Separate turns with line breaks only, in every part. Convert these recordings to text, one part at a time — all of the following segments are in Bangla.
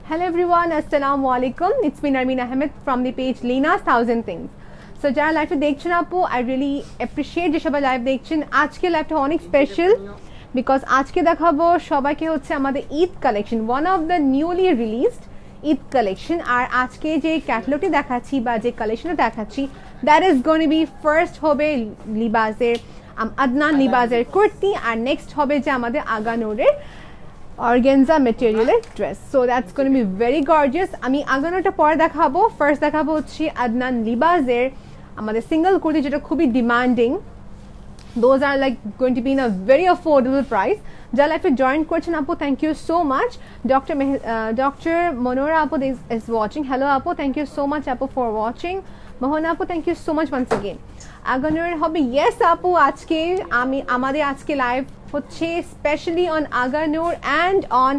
Hello everyone, Assalamu alaikum. It's me Narmeen Ahmed from the page Lina's Thousand Things. So যারা লাইভটা দেখছেন আপু, I really appreciate যে সবাই লাইভ দেখছেন। আজকে লাইভটা অনেক স্পেশাল বিকজ আজকে দেখাবো সবাইকে হচ্ছে আমাদের Eid collection, one of the newly released Eid collection. আর আজকে যে ক্যাটালগটি দেখাচ্ছি বা যে কালেকশনটা দেখাচ্ছি, that is going to be first হবে লিবাজের আদনান লিবাজের কুর্তি, আর নেক্সট হবে যে আমাদের আগানোরের অর্গানজা মেটেরিয়ালের ড্রেস। So that's going to be very gorgeous. আমি আগানোটা পরে দেখাবো, ফার্স্ট দেখাবো হচ্ছে আদনান লিবাজের আমাদের সিঙ্গেল কুর্তি, যেটা খুবই demanding. Those are like going to be in a very affordable price. যারা লাইফে জয়েন করছেন আপু, thank you so much. Doctor Manora আপু is watching. Hello আপু, থ্যাংক ইউ সো মাচ আপু ফর ওয়াচিং। মোহনা আপু, thank you so much once again. আগানোর হবে ইয়েস আপু, আজকে আমাদের আজকে লাইভ হচ্ছে স্পেশালি অন আগানোর অ্যান্ড অন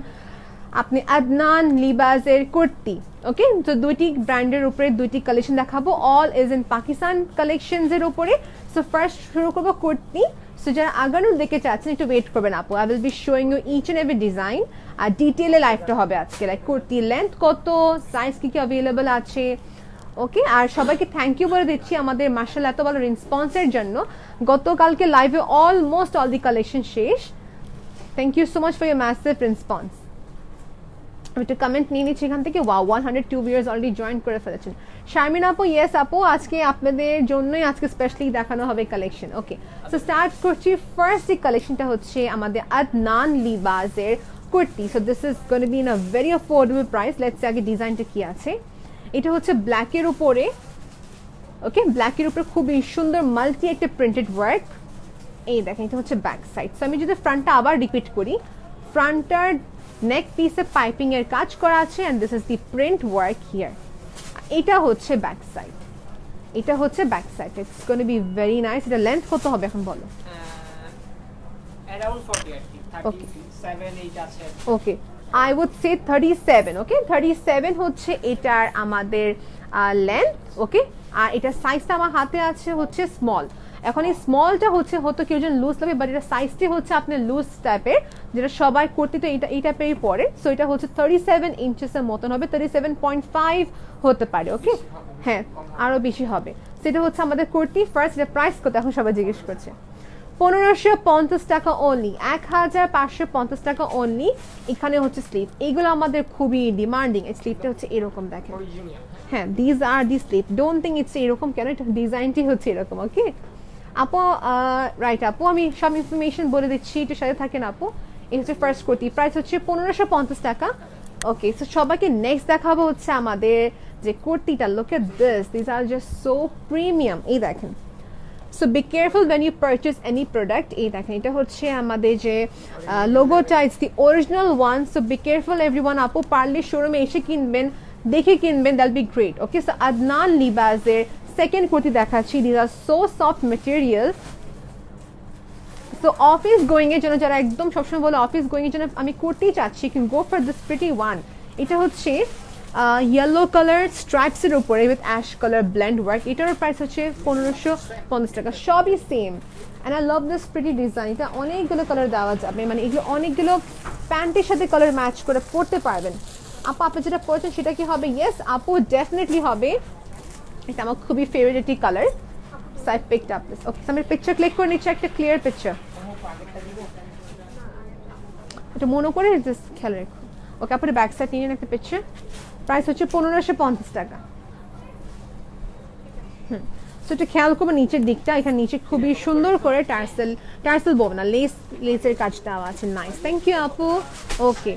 আপনি আদনান লিবাজের কুর্তি। ওকে, তো দুইটি ব্র্যান্ডের উপরে দুইটি কালেকশন দেখাবো, অল ইজ ইন পাকিস্তান কালেকশনসের উপরে। সো ফার্স্ট শুরু করবো কুর্তি। সো যারা আগানোর দেখে চাচ্ছেন একটু ওয়েট করবেন আপু, I will be showing you each and every design. আর ডিটেলে লাইভটা হবে আজকে, লাইক কুর্তির লেন্থ কত, সাইজ কি কি অ্যাভেলেবল আছে। ওকে, আর সবাইকে থ্যাংক ইউ বলে দিচ্ছি আমাদের মার্শাল এত ভালো রেসপন্সের জন্য। গতকালকে লাইভে অলমোস্ট অল দি কালেকশন শেষ। Thank you so much for your massive response. আমি একটু কমেন্ট নিয়ে নিচ্ছি এখান থেকে। ওয়াও, 102 ভিউয়ার্স অলরেডি জয়েন করে ফেলেছেন। শারমিন আপু, ইয়েস আপু, আজকে আপনাদের জন্যই আজকে স্পেশালি দেখানো হবে কালেকশন। ওকে, সো স্টার্ট করছি। ফার্স্ট যে কালেকশনটা হচ্ছে আমাদের আদনান লিবাজের kurti. So this is going to be in a very affordable price. Let's see আগে ডিজাইনটা কি আছে। এটা হচ্ছে ব্ল্যাকের উপরে, ওকে, ব্ল্যাকের উপরে খুবই সুন্দর মাল্টি একটা প্রিন্টেড ওয়ার্ক। এই দেখেন, এটা হচ্ছে ব্যাক সাইড। সো আমি যদি ফ্রন্টটা আবার রিপিট করি, ফ্রন্টটার নেক পিসে পাইপিং এর কাজ করা আছে, and this is the print work here. এটা হচ্ছে ব্যাক সাইড, এটা হচ্ছে back side. It's going to be very nice. এটা লেন্থ কত হবে এখন বলো?
अराउंड 40 37 8 আছে।
ওকে, আই উড সে 37। ওকে, 37 হচ্ছে এটার আমাদের লেন্থ। ওকে, আর এটা সাইজটা আমার হাতে আছে হচ্ছে স্মল। এখন এই স্মলটা হচ্ছে হতো কেউ যেন লুজ লাগবে, বাট এটা সাইজটি হচ্ছে আপনার লুজ টাইপের, যেটা সবাই করতে তো এই টাইপেরই পরে। সো এটা হচ্ছে 37 ইঞ্চেসের মতন হবে, 37.5 হতে পারে। ওকে, হ্যাঁ, আরও বেশি হবে। সেটা হচ্ছে আমাদের কুর্তি। ফার্স্ট এটা প্রাইস কত এখন সবাই জিজ্ঞেস করছে? 1550 টাকা অনলি, 1550 টাকা অনলি। এখানে হচ্ছে স্লিভ, এইগুলো আমাদের খুবই ডিমান্ডিং। এই স্লিভটা হচ্ছে এরকম, দেখেন। হ্যাঁ, these are the sleeve, don't think it's এরকম, কেন এটা ডিজাইনটি হচ্ছে এরকম। ওকে আপু, রাইট আপু, আমি সব ইনফরমেশন বলে দিচ্ছি, একটু সাথে থাকেন আপু। এই হচ্ছে ফার্স্ট কুর্তি, প্রাইস হচ্ছে 1550 টাকা। ওকে, সো সবাইকে নেক্সট দেখাবো হচ্ছে আমাদের যে কুর্তিটা। Look at this, this are just so premium. এই দেখেন। So be careful when you purchase any product. এই দেখেন, এটা হচ্ছে আমাদের যে লোগোটা, it's the original one. So be careful everyone আপু, পারলে শোরুমে এসে কিনবেন, দেখে কিনবেন, that be great. Okay, so Adnan লিবাজের সেকেন্ড কুর্তি দেখাচ্ছি। This are so soft materials. So office going এর জন্য, যারা একদম সবসময় বলে অফিস গোয়িং এর জন্য আমি কুর্তি চাচ্ছি, can go for this pretty one. এটা হচ্ছে ইয়েলো কালার স্ট্রাইপসের উপরে with ash colour blend work. এটার প্রাইস হচ্ছে 1550 টাকা, সবই same. And I love this pretty design. এটা অনেকগুলো কালার দেওয়া যাবে, মানে এগুলো অনেকগুলো প্যান্টের সাথে কালার ম্যাচ করে পরতে পারবেন। আপু, আপনি যেটা পরছেন সেটা কি হবে? ইয়েস আপু, ডেফিনেটলি হবে। এটা আমার খুবই ফেভারিট একটি কালার। So I picked up this. Okay, আমি পিকচার ক্লিক করে নিচ্ছি, একটা ক্লিয়ার পিকচার। এটা মনে করে জাস্ট খেয়াল রেখো। ওকে, আপনি ব্যাক সাইড নিয়ে একটা পিকচার। প্রাইস হচ্ছে 1550 টাকা। সো এটা খেয়াল করবো নিচের দিকটা, এখানে নিচে খুবই সুন্দর করে টার্সেল বলবো না, লেসের কাজ দেওয়া আছে। নাইস, থ্যাংক ইউ আপু। ওকে,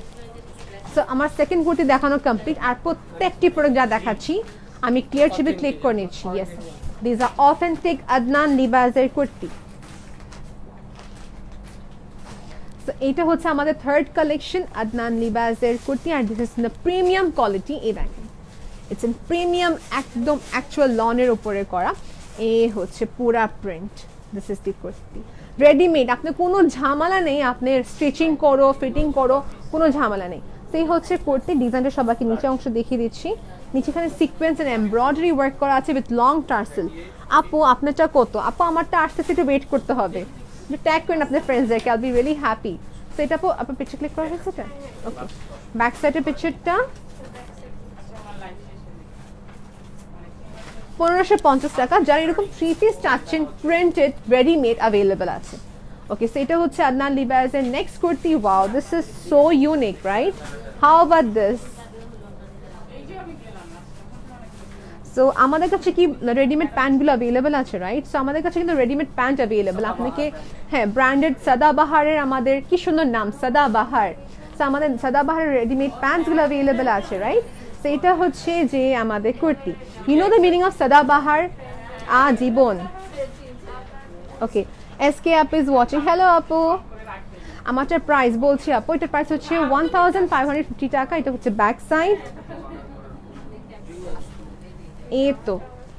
সো আমার সেকেন্ড কুর্তি দেখানো কমপ্লিট। আর প্রত্যেকটি প্রোডাক্ট যা দেখাচ্ছি আমি ক্লিয়ার ছবি ক্লিক করে নিচ্ছি। Yes, this are authentic Adnan লিবাজের কুর্তি। সো এইটা হচ্ছে আমাদের থার্ড কালেকশন, আদনান লিবাজের কুর্তি। আর this is in the premium quality. এই দেখেন, ইটস ইন প্রিমিয়াম, একদম অ্যাকচুয়াল লনের উপরে করা। এ হচ্ছে পুরা print. This is the kurti, readymade. আপনার কোনো ঝামেলা নেই, আপনি স্টিচিং করো, ফিটিং করো, কোনো ঝামেলা নেই। সেই হচ্ছে কুর্তি। ডিজাইনটা সবাইকে নিচে অংশ দেখিয়ে দিচ্ছি। নিচেখানে সিকোয়েন্স এন্ড এমব্রয়ডারি ওয়ার্ক করা আছে উইথ লং টার্সেল। আপু, আপনারটা কত? আপু, আমারটা আসতে একটু ওয়েট করতে হবে, ট্যাগ করেন আপনার ফ্রেন্ডসদেরকে, I be really happy. So এটা আপু, আপনার পিকচার ক্লিক করা হয়েছে এটা? ওকে, ব্যাক সাইডের পিকচারটা 1550 টাকা। যারা এরকম 3 পিস চাচ্ছেন প্রিন্টেড রেডিমেড অ্যাভেলেবল আছে। ওকে, সো এটা হচ্ছে আদনান লিবাসের next kurti. Wow, this is so unique, right? How about this? So আমাদের কাছে কি রেডিমেড প্যান্টগুলো অ্যাভেলেবল আছে, রাইট? সো আমাদের কাছে কিন্তু রেডিমেড প্যান্ট অ্যাভেলেবল। আপনাকে হ্যাঁ, ব্র্যান্ডেড সাদাবাহারের, আমাদের কি সুন্দর নাম সাদাবাহার। সো আমাদের সাদাবাহারের রেডিমেড প্যান্টসগুলো অ্যাভেলেবল আছে, রাইট? সো এটা হচ্ছে যে আমাদের kurti. You know the meaning of Sadabahar? জীবন। ওকে, এসকে আপু ইজ ওয়াচিং। হ্যালো আপু, আমারটার প্রাইস বলছি আপু, এটার প্রাইস হচ্ছে 1550 টাকা। এটা হচ্ছে ব্যাক সাইড।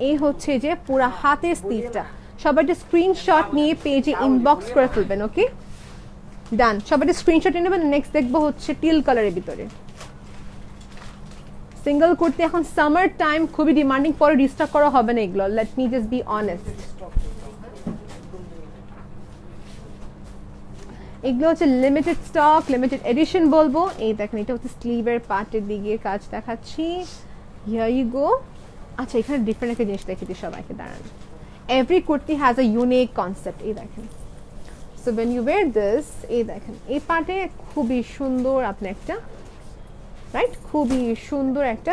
এই হচ্ছে যে পুরা হাতের স্লিভটা। সবাই একটা স্ক্রিনশট নিয়ে পেজে ইনবক্স করে ফেলবেন। ওকে, ডান। সবাই একটা স্ক্রিনশট নিয়ে নেবেন। নেক্সট দেখবো হচ্ছে টিল কালারের ভিতরে সিঙ্গেল কুর্তি। এখন সামার টাইম, খুবই ডিমান্ডিং, পরে রিস্টক করা হবে না এগুলো। Let me just be honest. এগুলো হচ্ছে লিমিটেড স্টক, লিমিটেড এডিশন বলবো। এই দেখেন, এটা হচ্ছে স্লিভের পার্টের দিকে কাজ দেখাচ্ছি। Here you go. আচ্ছা, এখানে ডিফারেন্ট একটা জিনিস দেখেছি সবাইকে, দাঁড়ান। Every kurti has a unique concept. এই দেখেন, so when you wear this, এই দেখেন এই পার্টে খুবই সুন্দর আপনি একটা, রাইট, খুবই সুন্দর একটা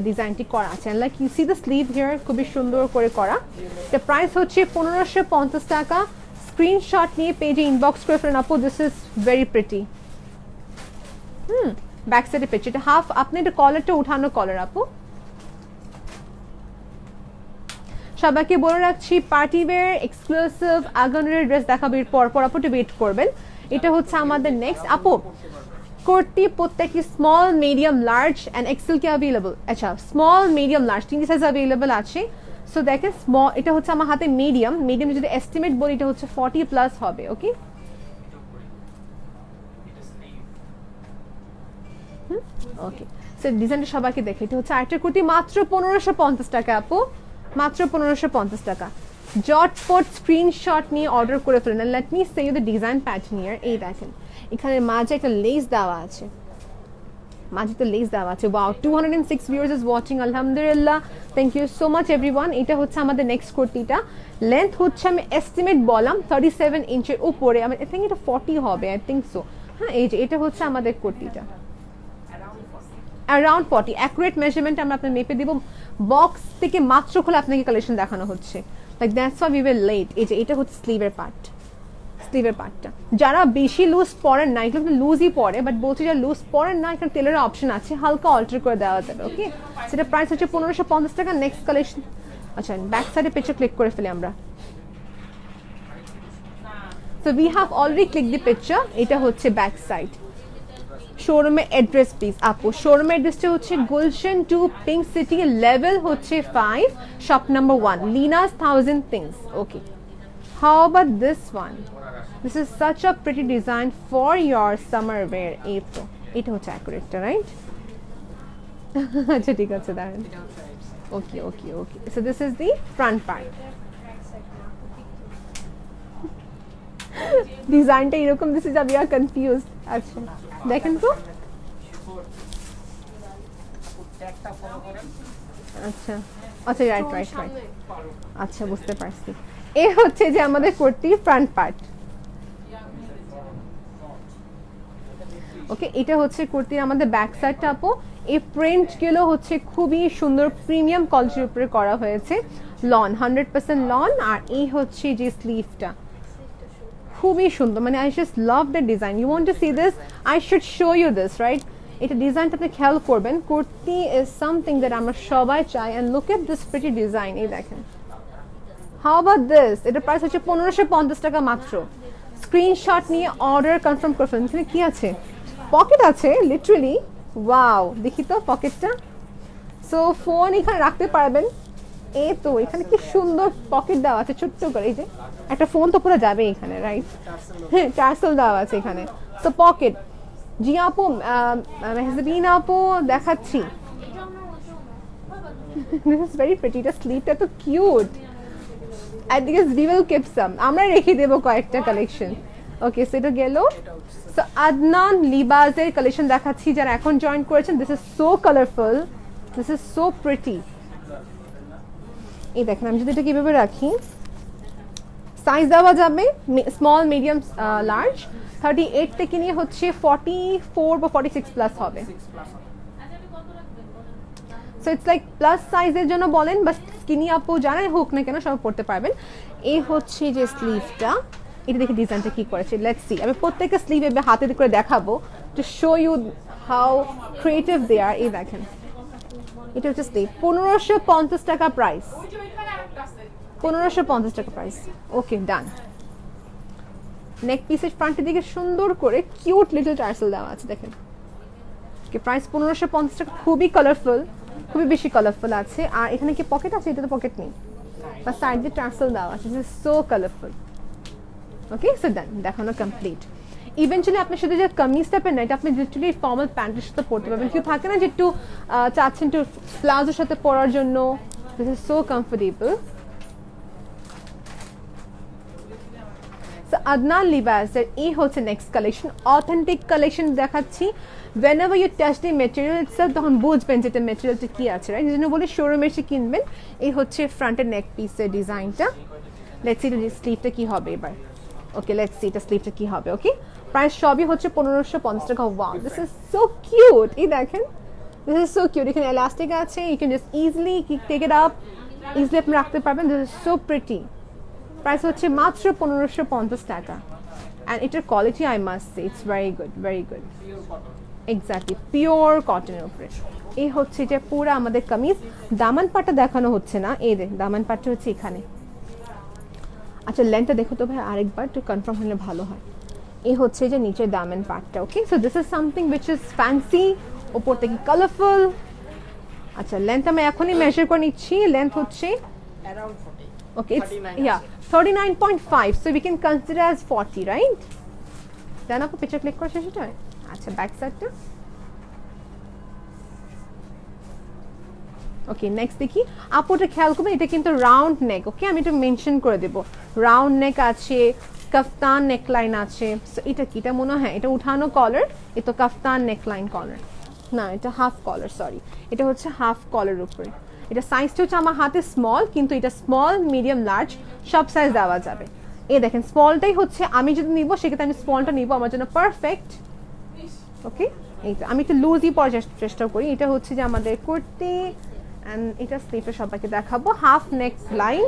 ডিজাইনটি করা আছে। Like you see the sleeve here, খুবই সুন্দর করে করা। এটা প্রাইস হচ্ছে 1550 টাকা। স্ক্রিনশট নিয়ে পেজে ইনবক্স করে ফেলেন আপু। This is very pretty. Back সাইডে পেজ, এটা হাফ। আপনি এটা কলারটা উঠানো কলার আপু। সবাইকে বলে রাখছি, পার্টি ওয়্যার এক্সক্লুসিভ আগানের ড্রেস দেখাবো এর পর পর। আপু একটু ওয়েট করবেন। এটা হচ্ছে আমাদের নেক্সট আপু কুর্তি। প্রত্যেকটি small, medium, large and XL কি অ্যাভেলেবল? আচ্ছা, স্মল, মিডিয়াম, লার্জ তিনটি সাইজ অ্যাভেলেবল আছে। সো দেখেন, স্মল, এটা হচ্ছে আমার হাতে মিডিয়াম। মিডিয়াম যদি এস্টিমেট বলি, এটা হচ্ছে 40 প্লাস হবে। ওকে, ওকে। সো ডিজাইনটা সবাইকে দেখে। এটা হচ্ছে আরেকটা কুর্তি, মাত্র 1550 টাকা আপু, মাত্র 1550 টাকা। জটপট স্ক্রিনশট নিয়ে অর্ডার করে ফেলেন। Let me say you the design pattern here. এই দেখেন, এখানে মাঝে একটা লেস দেওয়া আছে, মাঝে তো লেস দেওয়া আছে। ওয়াও, 206 ভিউয়ার্স ইজ ওয়াচিং, আলহামদুলিল্লাহ, thank you so much everyone. এটা হচ্ছে আমাদের নেক্সট কুর্তিটা। লেন্থ হচ্ছে আমি এস্টিমেট বললাম 37 ইঞ্চের উপরে। আমি আই থিঙ্ক এটা 40 হবে, আই থিঙ্ক সো। হ্যাঁ, এই যে এটা হচ্ছে আমাদের কুর্তিটা, অ্যারাউন্ড 40। অ্যাকুরেট মেজারমেন্ট আমরা আপনার মেপে দিব। বক্স থেকে মাত্র খুলে আপনাকে কালেকশন দেখানো হচ্ছে, like that's why we were late. এই যে এটা হচ্ছে স্লিভের পার্ট, স্লিভের পার্টটা। যারা বেশি লুজ পরেন না, এগুলো লুজই পরে, বাট বলছি যারা লুজ পরেন না, এখানে টেলারের অপশন আছে, হালকা অল্টার করে দেওয়া যাবে। ওকে, সেটা প্রাইস হচ্ছে 1550 টাকা। Next collection. আচ্ছা, ব্যাক সাইডে পেজে ক্লিক করে ফেলি আমরা। So we have already click the picture. এটা হচ্ছে ব্যাক সাইড। শোরুমের অ্যাড্রেস প্লিজ আপু। শোরুমের অ্যাড্রেসটা হচ্ছে গুলশন 2, পিঙ্ক সিটি, লেভেল হচ্ছে 5, shop number 1, Linus 1000 things. Okay, how about this one? This is such a pretty design for your summer wear. এই তো, এটা হচ্ছে অ্যাকুরেটটা, রাইট? আচ্ছা, ঠিক আছে, দাঁড়ান। Okay okay okay, so this is the front part. ডিজাইনটা এরকম, দিস ইজ আমি আর কনফিউজড। আচ্ছা, দেখেন তো। আচ্ছা আচ্ছা, রাইট রাইট রাইট। আচ্ছা, বুঝতে পারছি। এ হচ্ছে যে আমাদের কুর্তির ফ্রন্ট পার্ট। ওকে, এটা হচ্ছে কুর্তির আমাদের ব্যাক সাইডটা আপু। এই প্রিন্টগুলো হচ্ছে খুবই সুন্দর, প্রিমিয়াম কোয়ালিটির উপরে করা হয়েছে। Loan, 100% loan. আর এই হচ্ছে যে স্লিভটা, খুবই সুন্দর। মানে I just love the design. You want to see this? I should show you this, right? এটা ডিজাইনটা আপনি খেয়াল করবেন। কুর্তি ইজ সামথিং দ্যাট আমরা সবাই চাই। And look at this pretty design. এই দেখেন, হাউ অ্যাবাউট দিস? এটার প্রাইস হচ্ছে 1550 টাকা মাত্র। স্ক্রিনশট নিয়ে অর্ডার কনফার্ম করে ফেলুন। এখানে কি আছে? পকেট আছে, লিটারালি। ওয়াও, দেখি তো পকেটটা। সো ফোন এখানে রাখতে পারবেন। এই তো, এখানে কি সুন্দর পকেট দেওয়া আছে ছোট্ট করে। এই যে একটা ফোন তো পুরো যাবে এখানে, রাইট? হ্যাঁ, টার্সেল দেওয়া আছে এখানে। তো পকেট। জি আপু, মেহজাবিন আপু দেখাচ্ছি। This is very pretty. এটা স্লিভটা তো cute. I think we will keep some. আমরা রেখে দেবো কয়েকটা কালেকশন। ওকে, সো এটা গেল। সো আদনান লিবাসের কালেকশন দেখাচ্ছি যারা এখন জয়েন করেছেন। This is so colourful, this is so pretty. এই দেখেন আমি যদি এটা কিভাবে রাখি, সাইজ দেওয়া যাবে স্মল, মিডিয়াম, লার্জ। 38 থেকে নিয়ে হচ্ছে 44 বা 46 প্লাস হবে।
6 প্লাস হবে।
সো ইটস লাইক প্লাস সাইজের জন্য বলেন বা স্কিনি আপু যারাই হোক না কেন সব পড়তে পারবেন। এই হচ্ছে যে স্লিভটা, এটা দেখে ডিজাইনটা কি করেছে, লেটস সি। আমি প্রত্যেকটা স্লিভ এভাবে হাতে করে দেখাবো to show you how creative they are. এই দেখেন এটা হচ্ছে স্লিভ, 1550 টাকা প্রাইস, 1550 টাকা প্রাইস। ওকে ডান। নেক পিসের ফ্রন্টের দিকে সুন্দর করে কিউট লিটল টার্সেল দেওয়া আছে দেখেন। ওকে প্রাইস 1550 টাকা, খুবই কালারফুল, খুবই বেশি কালারফুল আছে। আর এখানে কি পকেট আছে? এটা তো পকেট নেই, বা সাইড দিয়ে টার্সেল দেওয়া আছে, সো কালারফুল। ওকে সো ডান, দেখানো কমপ্লিট। ইভেনচুয়ালি আপনি শুধু যে কামিজটা পেন না, এটা আপনি লিটারালি ফর্মাল প্যান্টের সাথে পরতে পারবেন। কেউ থাকে না যে একটু চাচ্ছেন একটু প্লাজোর সাথে পরার জন্য, this is so comfortable. Adnan লিবাসের এই হচ্ছে নেক্সট কালেকশন, অথেন্টিক কালেকশন দেখাচ্ছি। whenever you touch the material itself তখন বুঝবেন যে এটা ম্যাটেরিয়ালটা কি আছে, রাইট? এই জন্য বলে শোরুমে এসে কিনবেন। এই হচ্ছে ফ্রন্টের নেক পিসের ডিজাইনটা। লেটস সি স্লিভটা কি হবে এবার। ওকে লেটস সি এটা স্লিভটা কি হবে। ওকে প্রাইস সবই হচ্ছে 1550 টাকা। Wow this is so cute. এই দেখেন দিস ইজ সো কিউট। এখানে এলাস্টিক আছে, you can just easily take it up, easily আপনি রাখতে পারবেন। This is so pretty. Price হচ্ছে মাত্র 1550 টাকা। অ্যান্ড এটার quality I must say it's very good, very good. Exactly pure কটনের উপরে। এই হচ্ছে এটা পুরো আমাদের কামিজ। দামান পাটটা দেখানো হচ্ছে না, এই দেখ দামান পাটটা হচ্ছে এখানে। আচ্ছা লেন্থটা দেখো তো ভাই আরেকবার, একটু কনফার্ম হলে ভালো হয়। এই হচ্ছে যে নিচের দামান পাটটা। ওকে so this is something which is fancy, ওপর থেকে কালারফুল। আচ্ছা লেন্থ আমি এখনই মেজার করে নিচ্ছি। লেন্থ হচ্ছে
Around 40.
okay it's
39
yeah 39.5, so we can consider as 40, right? Then আপু পিকচার ক্লিক করে শেষ এটা। আচ্ছা ব্যাক সাইডটা। ওকে নেক্সট দেখি আপুটা খেয়াল করবেন, এটা কিন্তু রাউন্ড নেক। ওকে আমি এটা মেনশন করে দেব, রাউন্ড নেক আছে, কাফতান নেকলাইন আছে। সো এটা কি, এটা মনে হয় এটা উঠানো কলার, এ তো কাফতান নেকলাইন কলার না, এটা হাফ কলার, সরি এটা হচ্ছে হাফ কলার উপরে। এটা সাইজটা হচ্ছে আমার হাতে স্মল, কিন্তু এটা স্মল, মিডিয়াম, লার্জ সব সাইজ দেওয়া যাবে। এই দেখেন স্মলটাই হচ্ছে আমি যদি নিব সেক্ষেত্রে আমি স্মলটা নিব, আমার জন্য পারফেক্ট। ওকে এইটা আমি একটু লুজই পরার চেষ্টা করি। এটা হচ্ছে যে আমাদের কুর্তি, অ্যান্ড এটা স্লিভটা সবাইকে দেখাবো, হাফ নেক লাইন।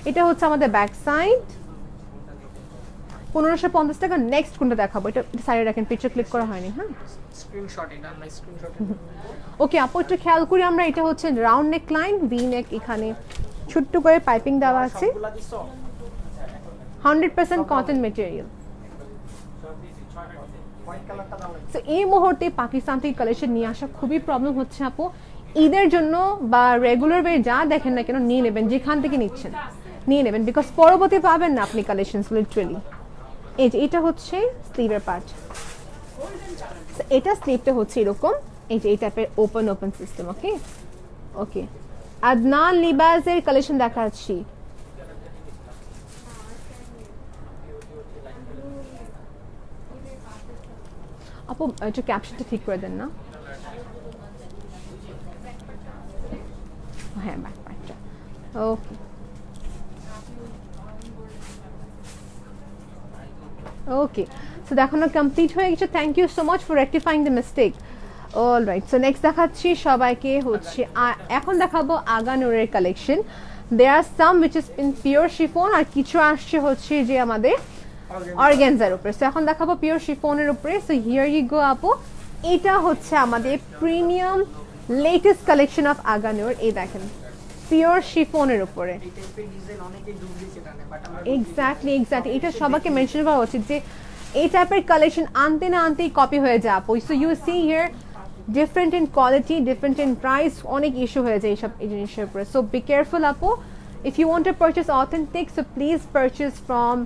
এটা হচ্ছে আমাদের ব্যাক সাইড, 1550 টাকা। নেক্সট কোনটা দেখাবো, এটা সাইডে রাখেন, পিকচার ক্লিক করা হয়নি। হ্যাঁ
স্ক্রিনশট এটা আমরা স্ক্রিনশট।
ওকে আপু একটু খেয়াল করি আমরা, এটা হচ্ছে রাউন্ড নেক লাইন, ভি নেক, এখানে ছোট্ট করে পাইপিং দেওয়া আছে,
সবগুলা দিছো
100% কটন মেটেরিয়াল।
হোয়াইট কালারটা দাও।
সো এই মুহূর্তে পাকিস্তান থেকে কালেকশন নিয়ে আসা খুবই প্রবলেম হচ্ছে আপু। ঈদের জন্য বা রেগুলার ওয়ে যা দেখেন না কেন নিয়ে নেবেন, যেখান থেকে নিচ্ছেন নিয়ে নেবেন, বিকজ পরবর্তী পাবেন না আপনি কালেকশন লিটারালি। এই যে এটা হচ্ছে স্লিভের পার্ট, এটা স্লিভটা হচ্ছে এরকম, এই যে এই টাইপের ওপেন ওপেন সিস্টেম। ওকে ওকে আদনান লিবাসের কালেকশন দেখাচ্ছি। আপু একটু ক্যাপশনটা ঠিক করে দেন না। হ্যাঁ ব্যাক পার্টটা ওকে ওকে। সো দেখানো কমপ্লিট হয়ে গেছে। Thank you so much for rectifying the mistake. All right, so next দেখাচ্ছি সবাইকে হচ্ছে এখন দেখাবো আগানুরের collection. There are some which is in pure chiffon, আর কিছু আসছে হচ্ছে যে আমাদের অর্গানজার উপরে। সো এখন দেখাবো পিওর শিফনের উপরে। সো হিয়ার ইউ গো আপু, এটা হচ্ছে আমাদের premium latest collection of Aganoor. এই দেখেন পিওর শিফনের উপরে।
এই টাইপের ডিজাইন অনেকেই ডুব দিয়েছে টানে, বাট আমরা
এক্স্যাক্টলি এক্স্যাক্টলি, এটা সবাইকে মেনশন করা উচিত যে এই টাইপের কালেকশন আনতে না আনতেই কপি হয়ে যায় আপু। So you see here different in quality, different in price, অনেক ইস্যু হয়ে যায় এইসব এই জিনিসের উপরে। সো বি কেয়ারফুল আপু, if you want to purchase authentic, so please purchase from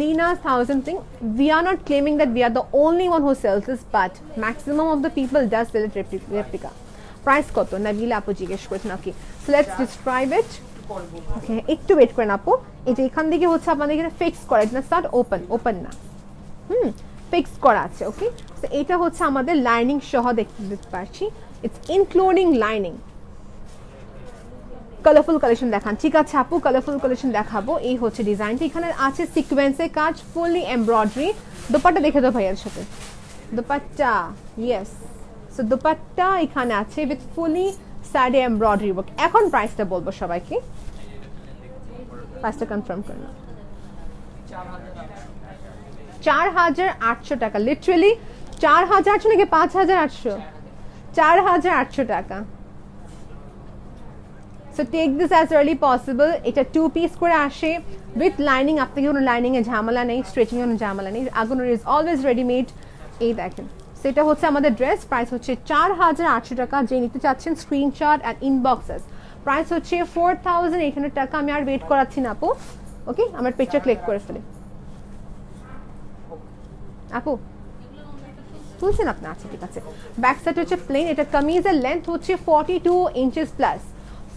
Lina's Thousand Thing. We are not claiming that we are the only one who sells this, but maximum of the people does sell it replica. Price কত নাবিলা আপু জিজ্ঞেস করেছেন। Okay so let's describe it. Okay একটু ওয়েট করেন আপু, এটা এখান থেকে হচ্ছে আপনাদের এখানে ফিক্স করা, এটা স্টার্ট ওপেন ওপেন না, ফিক্স করা আছে। ওকে সো এটা হচ্ছে আমাদের লাইনিং সহ দেখতে পাচ্ছি, it's including lining. Colourful collection দেখান। ঠিক আছে আপু, কালারফুল কালেকশন দেখাবো। এই হচ্ছে ডিজাইনটা, এখানে আছে সিকোয়েন্সের কাজ, ফুললি এমব্রয়ডারি। দোপাট্টা দেখে দাও ভাইয়ার সাথে, দোপাট্টা, ইয়েস। সো দোপাট্টা এখানে আছে উইথ ফুলি সাইডে এমব্রয়ডারি ওয়ার্ক। এখন প্রাইসটা বলবো সবাইকে, প্রাইসটা কনফার্ম করে নাও। 4,800 টাকা, লিটারালি 4,800 নাকি 5,800? 4,800 টাকা। So take this as early possible. এটা 2 পিস করে আসে উইথ লাইনিং, আপনাকে কোনো লাইনিংয়ে ঝামেলা নেই, স্ট্রেচিংয়ে কোনো ঝামেলা নেই। আগুনের ইজ অলওয়েজ রেডিমেড। এই দেখেন, সেটা হচ্ছে আমাদের ড্রেস। প্রাইস হচ্ছে 4,800 টাকা। যে নিতে চাচ্ছেন স্ক্রিনশট অ্যান্ড ইনবক্সেস। প্রাইস হচ্ছে 4,800 টাকা। আমি আর ওয়েট করাচ্ছি না আপু, ওকে? আমার পিকচার ক্লিক করে ফেলে আপু, তুলছেন আপনি? আচ্ছা ঠিক আছে। ব্যাক সাইড হচ্ছে প্লেন। এটা কামিজের লেন্থ হচ্ছে 42 ইঞ্চেস প্লাস,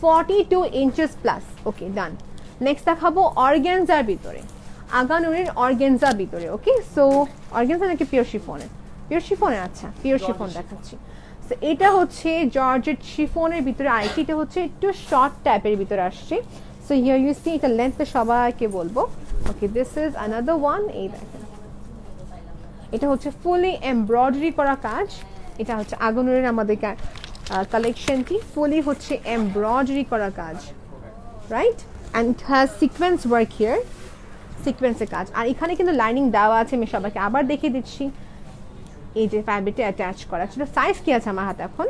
42 ইঞ্চেস প্লাস। ওকে ডান। নেক্সট দেখাবো অর্গানজার ভিতরে, আগানুরের অর্গানজার ভিতরে। ওকে, সো অর্গানজা নাকি পিওর শিফনের? পিওর শিফনের, আচ্ছা পিওর শিফন দেখাচ্ছি। সো এটা হচ্ছে জর্জেট শিফনের ভিতরে, আইটিটা হচ্ছে একটু শর্ট টাইপের ভিতরে আসছে। সো হিয়ার ইউ সি, এটা লেন্থটা সবাইকে বলবো। ওকে, দিস ইজ আনাদার ওয়ান। এই দেখেন, এটা হচ্ছে ফুলি এমব্রয়ডারি করা কাজ। এটা হচ্ছে আগুনের আমাদের কালেকশনটি, ফুলি হচ্ছে এমব্রয়ডারি করা কাজ, right? And it has sequence work here, সিকোয়েন্সের কাজ। আর এখানে কিন্তু লাইনিং দেওয়া আছে, আমি সবাইকে আবার দেখিয়ে দিচ্ছি। এই যে ফ্যাব্রিকটা অ্যাটাচ করা ছিল। সাইজ কি আছে আমার হাতে এখন?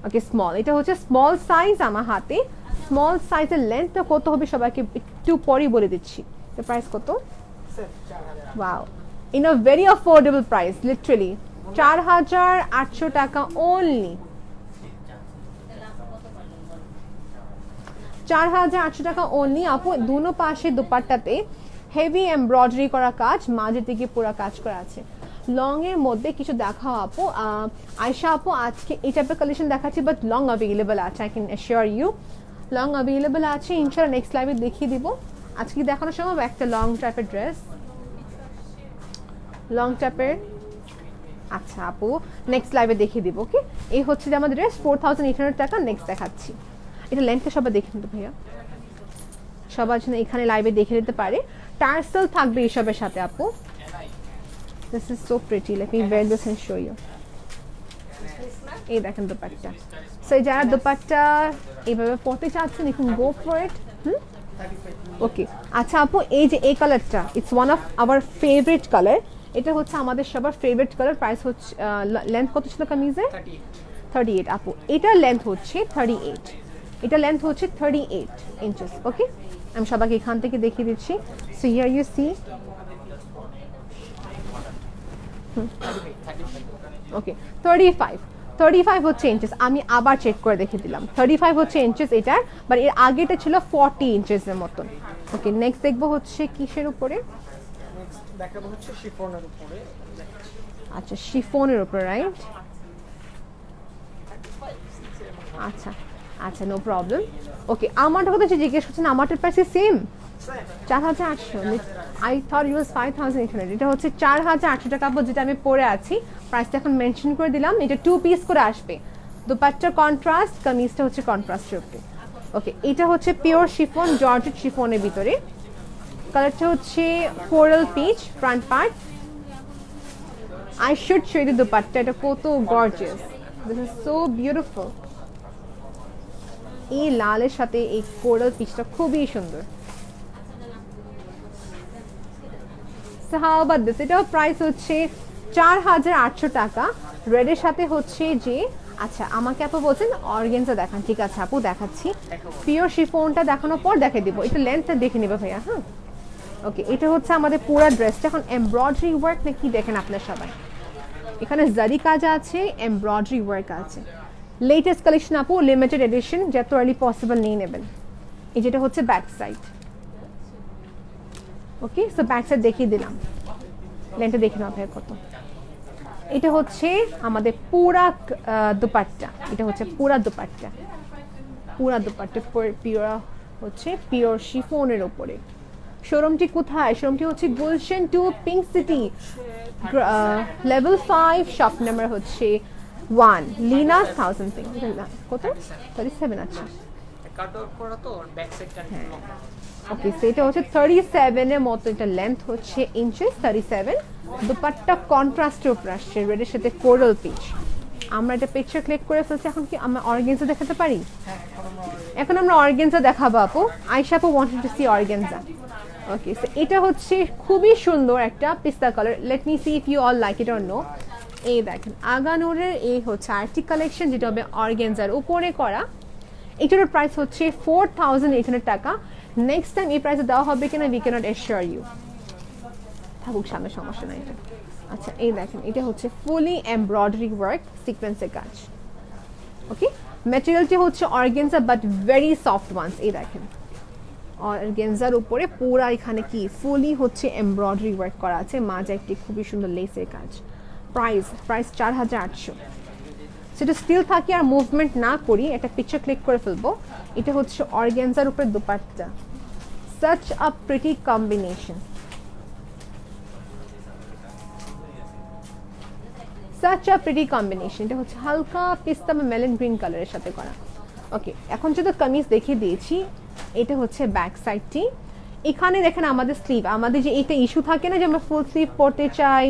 ওকে, স্মল। এটা হচ্ছে স্মল সাইজ আমার হাতে। স্মল সাইজের লেন্থটা কত হবে সবাইকে একটু পরেই বলে দিচ্ছি। তো প্রাইস কত? Wow, in a very affordable price, literally 4,800 টাকা only। 4,800 টাকা only আপু। দুনো পাশে দুপাট্টাতে হেভি এমব্রয়ডারি করা কাজ, মাঝের দিকে পুরো কাজ করা আছে। লং এর মধ্যে কিছু দেখাও আপু। আয়শা আপু, আজকে এই টাইপের কালেকশন দেখাচ্ছি, বাট লং অ্যাভেলেবল আছে, I can assure you. Long available আছে, ইনশাআল্লাহ নেক্সট লাইভে দেখিয়ে দিব। আজকে দেখানোর সময় একটা লং টাইপের ড্রেস, লং টাইপের। আচ্ছা আপু, নেক্সট লাইভে দেখিয়ে দিব। ওকে, এই হচ্ছে যে আমাদের ড্রেস, 4,800 টাকা। নেক্সট দেখাচ্ছি। এটা লেন্থটা সবাই দেখে নিতে ভাইয়া, সবার জন্য এখানে লাইভে দেখে নিতে পারে। টার্সেল থাকবে এইসবের সাথে আপু। This is so pretty, let me wear this and show you. এই দেখেন দোপাট্টা। সো যারা দোপাট্টা এইভাবে পরতে চাচ্ছেন, you can go for it. Okay, আচ্ছা আপু, এই যে এই কালারটা, it's one of our favourite colour. এটা হচ্ছে আমাদের সবার ফেভারিট কালার। প্রাইস হচ্ছে, লেন্থ কত ছিল কামিজে? 38 আপু। এটার লেন্থ হচ্ছে 38, এটা লেন্থ হচ্ছে 38 ইঞ্চেস। ওকে, আমি সবাইকে এখান থেকে দেখিয়ে দিচ্ছি। So here you see. Okay, 35 হচ্ছে ইঞ্চেস। আমি আবার চেক করে দেখে দিলাম, 35 হচ্ছে ইঞ্চেস এটার, বাট এর আগেটা ছিল 40 ইঞ্চেসের মতন। ওকে, নেক্সট দেখবো হচ্ছে কিসের উপরে?
দেখাবো হচ্ছে শিফনের উপরে।
আচ্ছা, শিফনের উপরে, রাইট? আচ্ছা আচ্ছা, নো প্রবলেম। ওকে, আমারটা কথা হচ্ছে জিজ্ঞেস করছেন, আমারটার price same 4,800। I thought it was 5,800। এটা হচ্ছে 4,800 টাকা আপু, যেটা আমি পরে আছি। প্রাইসটা এখন মেনশন করে দিলাম। এটা 2 পিস করে আসবে, দুপাট্টার কন্ট্রাস্ট, কামিজটা হচ্ছে কন্ট্রাস্টের উপরে। ওকে, এটা হচ্ছে পিওর শিফন, জর্জেট শিফনের ভিতরে। কালারটা হচ্ছে floral peach, front part. I should show you the dupatta, এটা কত gorgeous, this is so beautiful. এই লালের সাথে এই কোরাল পিচটা খুবই সুন্দর। So how about this? এটাও প্রাইস হচ্ছে 4,800 টাকা। রেডের সাথে হচ্ছে যে, আচ্ছা আমাকে আপু বলছেন অর্গানজা দেখান, ঠিক আছে আপু দেখাচ্ছি। পিওর শিফনটা দেখানোর পর দেখে দিব, এটা লেন্থটা দেখে নেবে ভাইয়া। হ্যাঁ, ওকে, এটা হচ্ছে আমাদের পুরো ড্রেসটা। এখন এমব্রয়ডারি ওয়ার্ক নাকি দেখেন আপনার সবাই, এখানে জারি কাজ আছে, এমব্রয়ডারি ওয়ার্ক আছে। লেটেস্ট কালেকশন আপু, লিমিটেড এডিশন, যত আর্লি পসিবল নিয়ে নেবেন। এই যেটা হচ্ছে ব্যাক সাইড। ওকে, সো ব্যাক সাইড দেখিয়ে দিলাম, লেন্থটা দেখে নাও ভাইয়া কত। এটা হচ্ছে আমাদের পুরা দুপাট্টা, এটা হচ্ছে পুরা দুপাট্টা, পুরা দুপাট্টা পিওর হচ্ছে পিওর শিফনের উপরে। শোরুমটি কোথায়? শোরুমটি হচ্ছে Gulshan 2, pink city, level 5, shop number হচ্ছে 1, লিনাস 1000 পিঙ্ক। কত? 37। আচ্ছা,
কাটওয়ার্ক করা তো ব্যাক সাইডটা একটু লং।
ওকে, সো এটা হচ্ছে 37 এর মতো, এটা লেন্থ হচ্ছে ইঞ্চেস 37। দুপাট্টা কন্ট্রাস্টের উপর আসছে রেডের সাথে কোরাল পিচ। আমরা এটা পিকচার ক্লিক করে ফেলছি। এখন কি আমরা অর্গানজা দেখাতে পারি?
হ্যাঁ,
এখন আমরা অর্গানজা দেখাবো আপু। আয়েশা আপু wanted to see organza. Okay, so এটা হচ্ছে খুবই সুন্দর একটা pista colour. Let me see if you all like it or no. এই দেখেন আগানুরের এই হচ্ছে আর্টি কালেকশন, যেটা হবে অর্গানজার উপরে করা। এটার প্রাইস হচ্ছে 4800 টাকা। নেক্সট টাইম এই প্রাইসে দেওয়া হবে কিনা উই ক্যানট অ্যাসিওর ইউ। থাকুক সামনে, সমস্যা নাই এটা। আচ্ছা, এই দেখেন এটা হচ্ছে ফুলি এমব্রয়ডারি ওয়ার্ক সিকোয়েন্সের কাজ। ওকে, ম্যাটেরিয়ালটি হচ্ছে organza but very soft ones. এই দেখেন অর্গানজার উপরে পুরা এখানে কি ফুলি হচ্ছে এমব্রয়ডারি ওয়ার্ক করা আছে, মাঝে একটি খুবই সুন্দর লেসের কাজ। প্রাইস 4800। সেটা স্টিল থাকি আর মুভমেন্ট না করি, একটা পিকচার ক্লিক করে ফেলবো। এটা হচ্ছে অর্গানজার উপরে dupatta. Such a pretty combination, such a pretty combination. এটা হচ্ছে হালকা পিস্তা বা মেলেন গ্রিন কালারের সাথে করা। ওকে, এখন যদি কামিজ দেখিয়ে দিয়েছি, এটা হচ্ছে ব্যাক সাইডটি। এখানে দেখেন আমাদের স্লিভ, আমাদের যে এটা ইস্যু থাকে না যে আমরা ফুল স্লিভ পরতে চাই,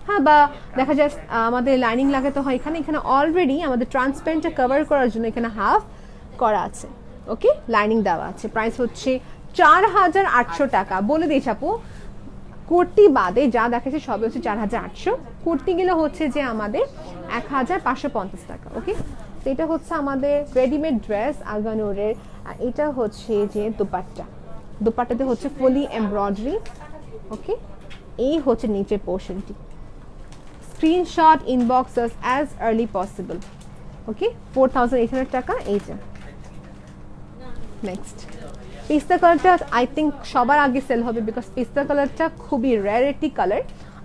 হ্যাঁ, বা দেখা যায় আমাদের লাইনিং লাগাতে হয়, এখানে এখানে অলরেডি আমাদের ট্রান্সপারেন্টটা কভার করার জন্য এখানে হাফ করা আছে। ওকে, লাইনিং দেওয়া আছে। প্রাইস হচ্ছে 4800 টাকা। বলে দিয়েছি আপু, কুর্তি বাদে যা দেখাচ্ছে সবই হচ্ছে 4800। কুর্তিগুলো হচ্ছে যে আমাদের 1550 টাকা। ওকে, তো এটা হচ্ছে আমাদের রেডিমেড ড্রেস আগানুরের। আর এটা হচ্ছে যে দুপাট্টা, দুপাট্টাতে হচ্ছে ফুলি এমব্রয়ডারি। ওকে, এই হচ্ছে নিচের পোর্শনটি। Screenshot inbox us as early possible. Okay, 4800 টাকা। এই যে নেক্সট পিস্তা কালারটা আই থিঙ্ক সবার আগে সেল হবে, বিকজ পিস্তা কালারটা খুবই rarity colour,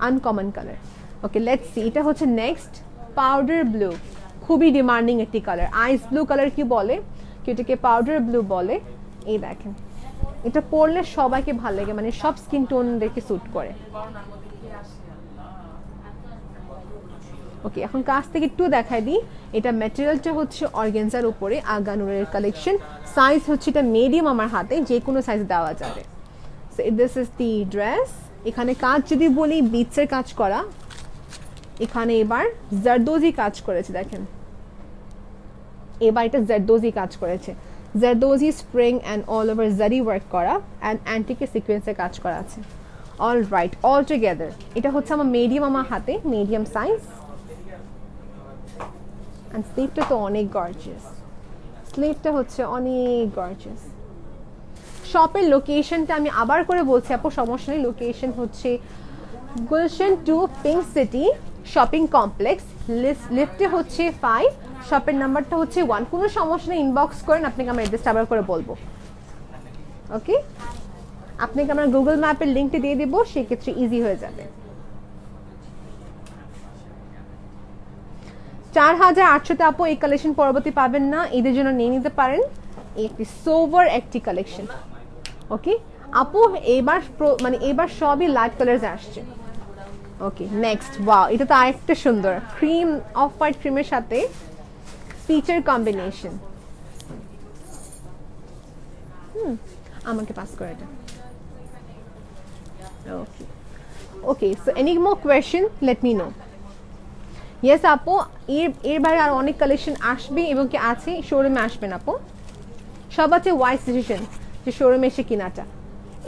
uncommon colour. Okay, let's see. এটা হচ্ছে নেক্সট পাউডার ব্লু, খুবই ডিমান্ডিং একটি কালার। আইস ব্লু কালার কি বলে, কেউ এটাকে পাউডার ব্লু বলে। এই দেখেন এটা পরলে সবাইকে ভালো লাগে, মানে সব স্কিন টোনদেরকে স্যুট করে। ওকে, এখন কাছ থেকে একটু দেখাই দিই। এটা ম্যাটেরিয়ালটা হচ্ছে অর্গানজার উপরে আগানুরের কালেকশন। সাইজ হচ্ছে এটা মিডিয়াম, আমার হাতে যে কোনো সাইজ দেওয়া যাবে। So this is the dress. এখানে কাজ যদি বলি বিটসের কাজ করা, এখানে এবার জারদোজি কাজ করেছে। দেখেন এবার এটা জারদোজি কাজ করেছে, zardozi spring and all over জারি ওয়ার্ক করা অ্যান্ড অ্যান্টিকে সিকোয়েন্সের কাজ করা আছে। অল রাইট, অল টুগেদার এটা হচ্ছে আমার মিডিয়াম, আমার হাতে মিডিয়াম সাইজ। অ্যান্ড স্লিভটা তো অনেক গর্জিয়াস, স্লিভটা হচ্ছে অনেক গর্জিয়াস। শপের লোকেশনটা আমি আবার করে বলছি আপু, সমস্যা নেই। লোকেশন হচ্ছে Gulshan 2 pink city shopping complex, লিফটে হচ্ছে 5, শপের নাম্বারটা হচ্ছে 1। কোনো সমস্যা নেই, ইনবক্স করেন, আপনাকে আমরা অ্যাড্রেসটা আবার করে বলবো। ওকে, আপনাকে আমরা গুগল ম্যাপের লিঙ্কটা দিয়ে দেবো, সেক্ষেত্রে ইজি হয়ে যাবে। 4800 আপু এই কালেকশন পরবর্তী পাবেন না, এদের জন্য নিয়ে নিতে পারেন। একটি সোভার একটি কালেকশন। ওকে আপু, এবার মানে এবার সবই লাইট কালার আসছে। ওকে, নেক্সট ওয়াও, এটা তো আরেকটা সুন্দর ক্রিম, অফ হোয়াইট ক্রিমের সাথে পিচের কম্বিনেশন। আমাকে পাস করে এটা। Okay okay, so any more question, let me know. Yes আপু, এর বাইরে আর অনেক কালেকশন আসবে এবং কি আছে, শোরুমে আসবেন আপু। সব আছে ওয়াইস ডিসিশন যে শোরুমে এসে কেনাটা।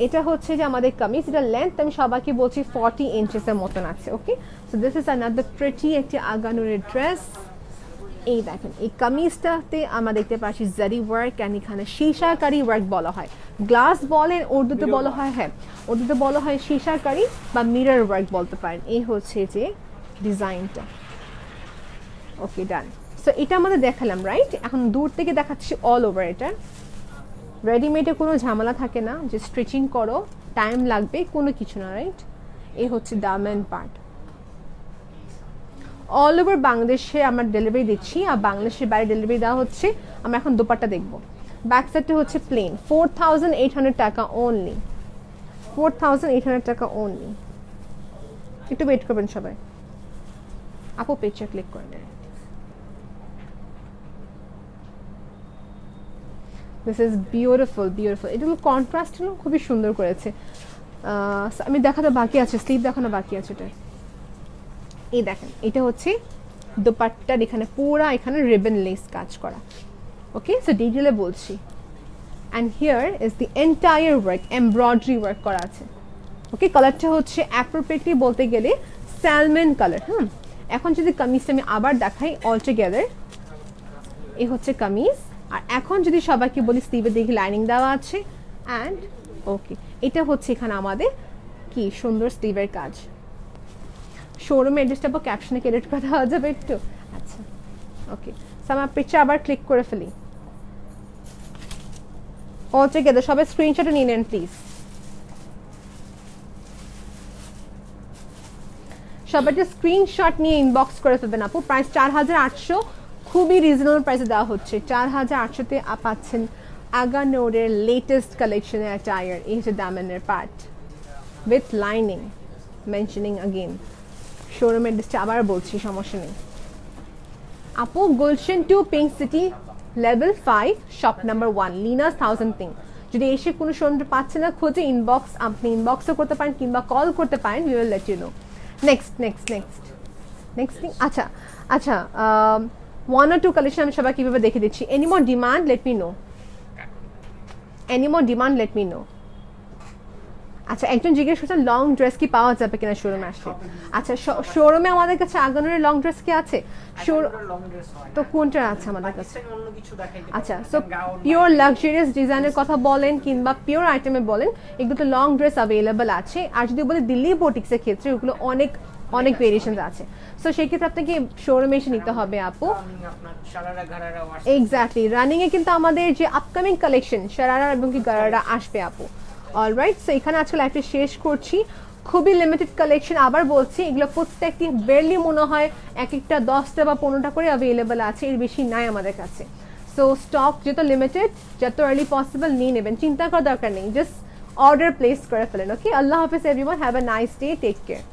এটা হচ্ছে যে আমাদের কামিজ, এটা লেন্থ আমি সবাইকে বলছি 40 ইঞ্চেসের মতন আছে। Okay, so this is another pretty একটি আগানুরের ড্রেস। এই দেখেন এই কামিজটাতে আমরা দেখতে পাচ্ছি জারি ওয়ার্ক, অ্যান্ড এখানে সীসাকারি ওয়ার্ক বলা হয়। গ্লাস বলেন, উর্দুতে বলা হয়, হ্যাঁ উর্দুতে বলা হয় সীসাকারি বা মিরর ওয়ার্ক বলতে পারেন। এই হচ্ছে যে ডিজাইনটা। ওকে ডান। সো এটা আমাদের দেখালাম, রাইট? এখন দূর থেকে দেখাচ্ছি অল ওভার। এটা রেডিমেডে কোনো ঝামেলা থাকে না, যে স্ট্রিচিং করো টাইম লাগবে, কোনো কিছু না, রাইট? এই হচ্ছে দামেন পার্ট। অল ওভার বাংলাদেশে আমরা ডেলিভারি দিচ্ছি, আর বাংলাদেশের বাইরে ডেলিভারি দেওয়া হচ্ছে। আমরা এখন দোপাট্টা দেখব। ব্যাক সাইডটা হচ্ছে প্লেন, 4800 টাকা অনলি, 4800 টাকা অনলি। একটু ওয়েট করবেন সবাই। আপু পিকচার ক্লিক করে নেন। দিস ইজ বিউটিফুল বিউটিফুল, এটা কন্ট্রাস্ট খুবই সুন্দর করেছে। আমি দেখাতে বাকি আছে, স্লিভ দেখানো বাকি আছে এটা। এই দেখেন এটা হচ্ছে দোপাট্টার এখানে পুরা এখানে রিবন লেস কাজ করা। ওকে, সো ডিটেলে বলছি। And here is the entire work, embroidery work করা আছে। ওকে, কালারটা হচ্ছে অ্যাপ্রোপ্রিয়েটলি বলতে গেলে স্যালমন কালার। এখন যদি কামিজটা আমি আবার দেখাই অল টুগেদার, এ হচ্ছে কামিজ। আর এখন যদি সবাইকে বলি স্লিভে দেখি লাইনিং দেওয়া আছে। অ্যান্ড ওকে, এটা হচ্ছে এখানে আমাদের কি সুন্দর স্লিভের কাজ। শোরুমে অ্যাড্রেসটা বা ক্যাপশনে ক্রেডিট করা দেওয়া যাবে একটু। আচ্ছা ওকে, সো আমার পিকচার আবার ক্লিক করে ফেলি। অল টুগেদার সবাই স্ক্রিনশটও নিয়ে নেন প্লিজ। সবাইকে স্ক্রিনশট নিয়ে ইনবক্স করে ফেলবেন আপু। প্রাইস 4800, খুবই রিজনেবল প্রাইসে দেওয়া হচ্ছে। 4800-তে পাচ্ছেন আগানোরের লেটেস্ট কালেকশনের অ্যাটায়ার। এই হচ্ছে দামানের part with lining, mentioning again. শোরুমের অ্যাড্রেসটা আবার বলছি, সমস্যা নেই আপু। Gulshan 2 pink city level 5 shop number 1 Linus 1000 pink. যদি এসে কোনো শোরুমটা পাচ্ছে না খুঁজে ইনবক্স, আপনি ইনবক্সও করতে পারেন কিংবা কল করতে পারেন, we will let you know. Next thing, আচ্ছা 1 or 2 কালেকশন আমি সবাই কীভাবে দেখে দিচ্ছি। Any more demand late me no. আচ্ছা, একজন জিজ্ঞেস করছেন লং ড্রেস কি পাওয়া যাবে কিনা শোরুমে আসলে। আচ্ছা, শোরুমে আমাদের কাছে আগানোর লং ড্রেস কি আছে? তো কোনটা আছে আমাদের কাছে? আচ্ছা, সো পিওর লাক্সারিয়াস ডিজাইনের কথা বলেন কিংবা পিওর আইটেমে বলেন, এগুলো তো লং ড্রেস অ্যাভেলেবল আছে। আর যদি বলি দিল্লি বুটিক্সের ক্ষেত্রে ওগুলো অনেক ভেরিয়েশনস আছে। সো সেই ক্ষেত্রে আপনাকে শোরুমে এসে নিতে হবে আপু। এক্স্যাক্টলি, রানিং এ কিন্তু আমাদের যে আপকামিং কালেকশন শারারা এবং কি গারারা আসবে আপু। অলরাইট, সো এখানে আজকে লাইভটা শেষ করছি। খুবই লিমিটেড কালেকশন, আবার বলছি এগুলো প্রত্যেকটি বেরলি মনে হয় এক একটা 10টা বা 15টা করে অ্যাভেলেবেল আছে, এর বেশি নাই আমাদের কাছে। সো স্টক যত লিমিটেড, যত আর্লি পসিবল নিয়ে নেবেন, চিন্তা করার দরকার নেই, জাস্ট অর্ডার প্লেস করে ফেলেন। ওকে, আল্লাহ হাফেজ everyone, have a nice day, take care.